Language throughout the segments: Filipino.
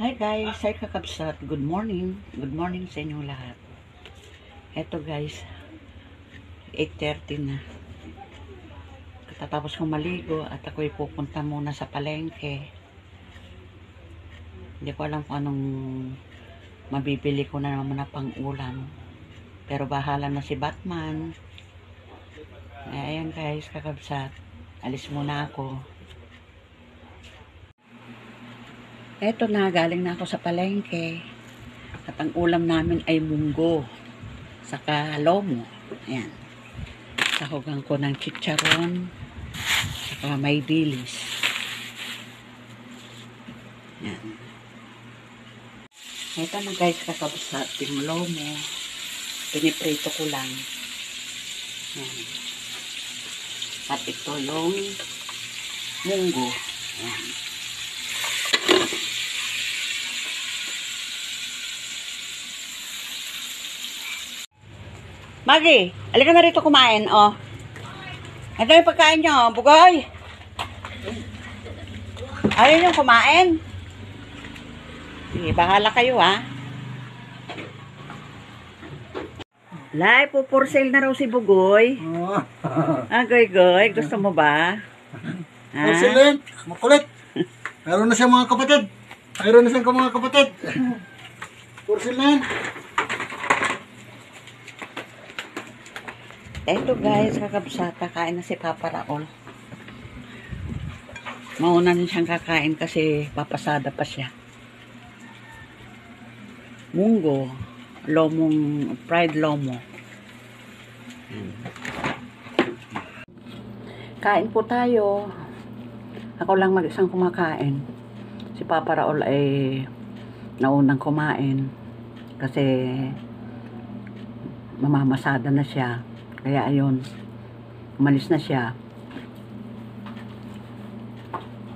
Hi guys, hi kakabsat. Good morning. Good morning sa inyong lahat. Eto guys, 8:30 na. Katatapos kong maligo at ako'y pupunta muna sa palengke. Hindi ko alam kung anong mabibili ko na naman na pang ulam. Pero bahala na si Batman. Ayan guys, kakabsat. Alis muna ako. Eto na, galing na ako sa palengke. At ang ulam namin ay munggo. Saka lomo. Ayan. Sahugan ko ng chicharon. Saka may dilis. Ayan. Eto na guys, kakabsat. Yung lomo. Piniprito ko lang. Ayan. At ito yung munggo. Ayan. Maggie, alika na rito kumain, oh. Ito yung pagkain nyo, bugoy. Ayun yung kumain. Sige, bahala kayo, ha. Lai, for sale na raw si bugoy. Goy, gusto mo ba? Excellent, makulit. Meron na siyang mga kapatid. Porcelain. Eto guys, kakabsata, kain na si Papa Raul. Mauna na siyang kakain kasi papasada pa siya. Munggo, lomong, fried lomo. Kain po tayo. Ako lang mag-isang kumakain. Si Papa Raul ay naunang kumain kasi mamamasada na siya. Kaya ayun, umalis na siya.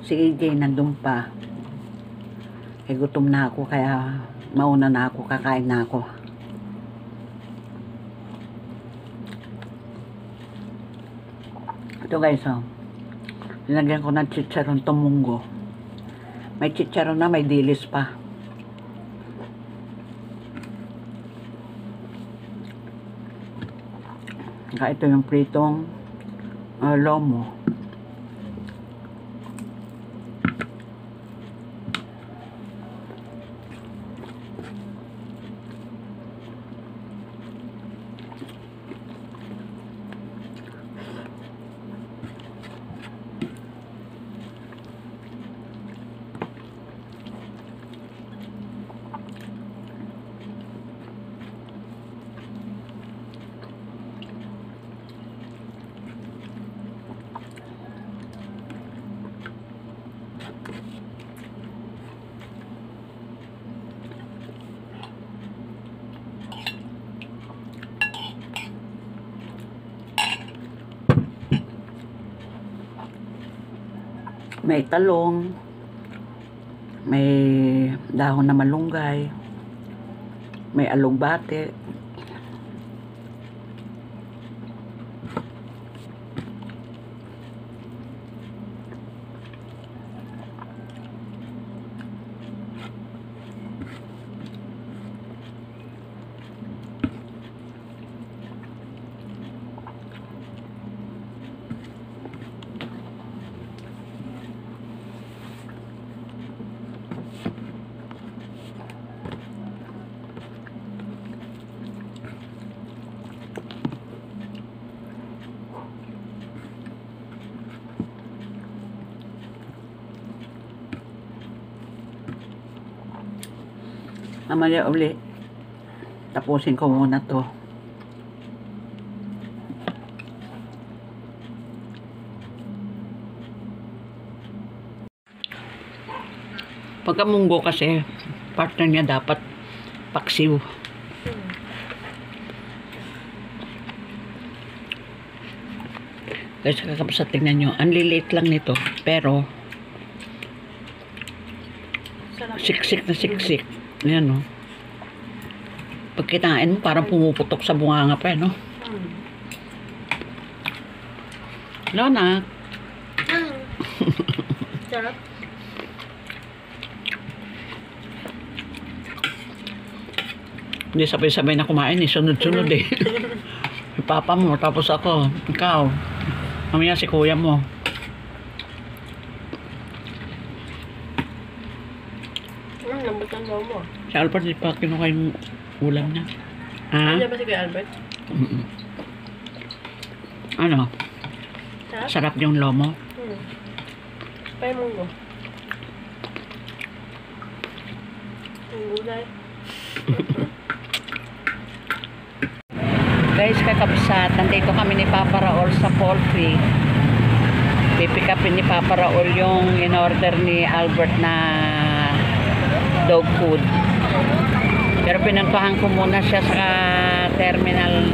Si AJ nandun pa. Eh gutom na ako kaya mauna na ako, kakain na ako. Ito guys, oh. Linagyan ko ng chicharon to munggo. May chicharon na, may dilis pa. Saka ito yung pritong lomo. May talong, may dahon na malunggay, may alugbate, Mamaya uli. Tapusin ko muna to. Pagka munggo kasi, partner niya dapat paksiw. Guys, kakapsa, tingnan nyo. Ang liliit lang nito. Pero, siksik na siksik. Ayan, no. Pag kinain mo, parang pumuputok sa bunganga pa, no? Lona. Sarap. Hindi sabay-sabay na kumain, eh. Sunod-sunod, eh. Yung papa mo, tapos ako. Ikaw. Mamaya si kuya mo. Lambot ang daw mo. Si Albert, di pa kinuha yung ulam na. Ha? Ano ba si Kuya Albert? Ano? Sarap? Sarap yung lomo. Pay munggo. Ang gulay. Guys, kakabsat, nandito kami ni Papa Raul sa poultry. Pipick upin ni Papa Raul yung in-order ni Albert na dog food. Pero pinantahan ko muna siya sa terminal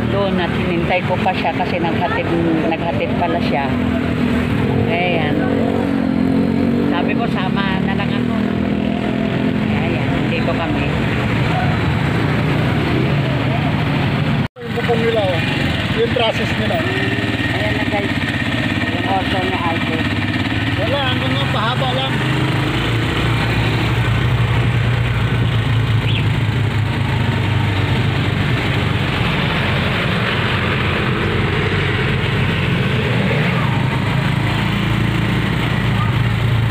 doon at hinintay ko pa siya kasi naghatid pala siya. Ayan. Sabi ko, sama na lang ako. Ayan, dito kami. Yung bukong nila, oh. Yung process nila. Ayan na guys, yung order ni Albert. Wala, hanggang nga pahaba lang.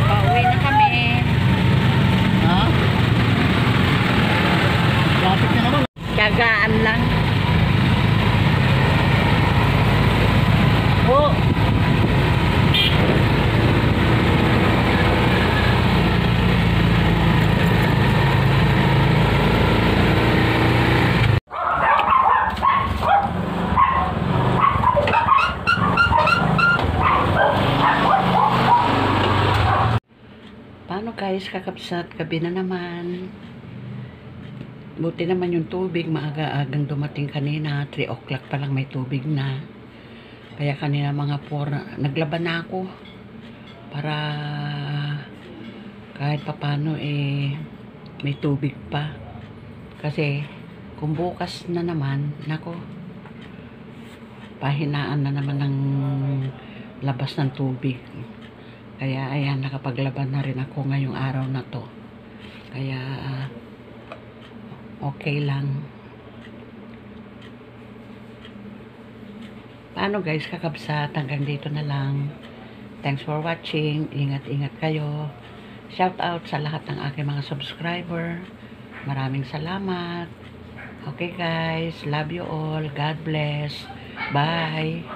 Pauwi na kami. Ha? Lapit ka naman. Tiyagaan lang. Oh! Paano guys, kakapsat, gabi na naman. Buti naman yung tubig, maaga-agang dumating kanina, 3 o'clock pa lang may tubig na. Kaya kanina mga 4, naglaban na ako. Para kahit papano eh, may tubig pa. Kasi kung bukas na naman, nako, pahinaan na naman ng labas ng tubig. Kaya ayan, nakapaglaban na rin ako ngayong araw na to. Kaya okay lang. Paano guys, kakabsat, hanggang dito na lang. Thanks for watching. Ingat-ingat kayo. Shout out sa lahat ng aking mga subscriber. Maraming salamat. Okay guys, love you all. God bless. Bye.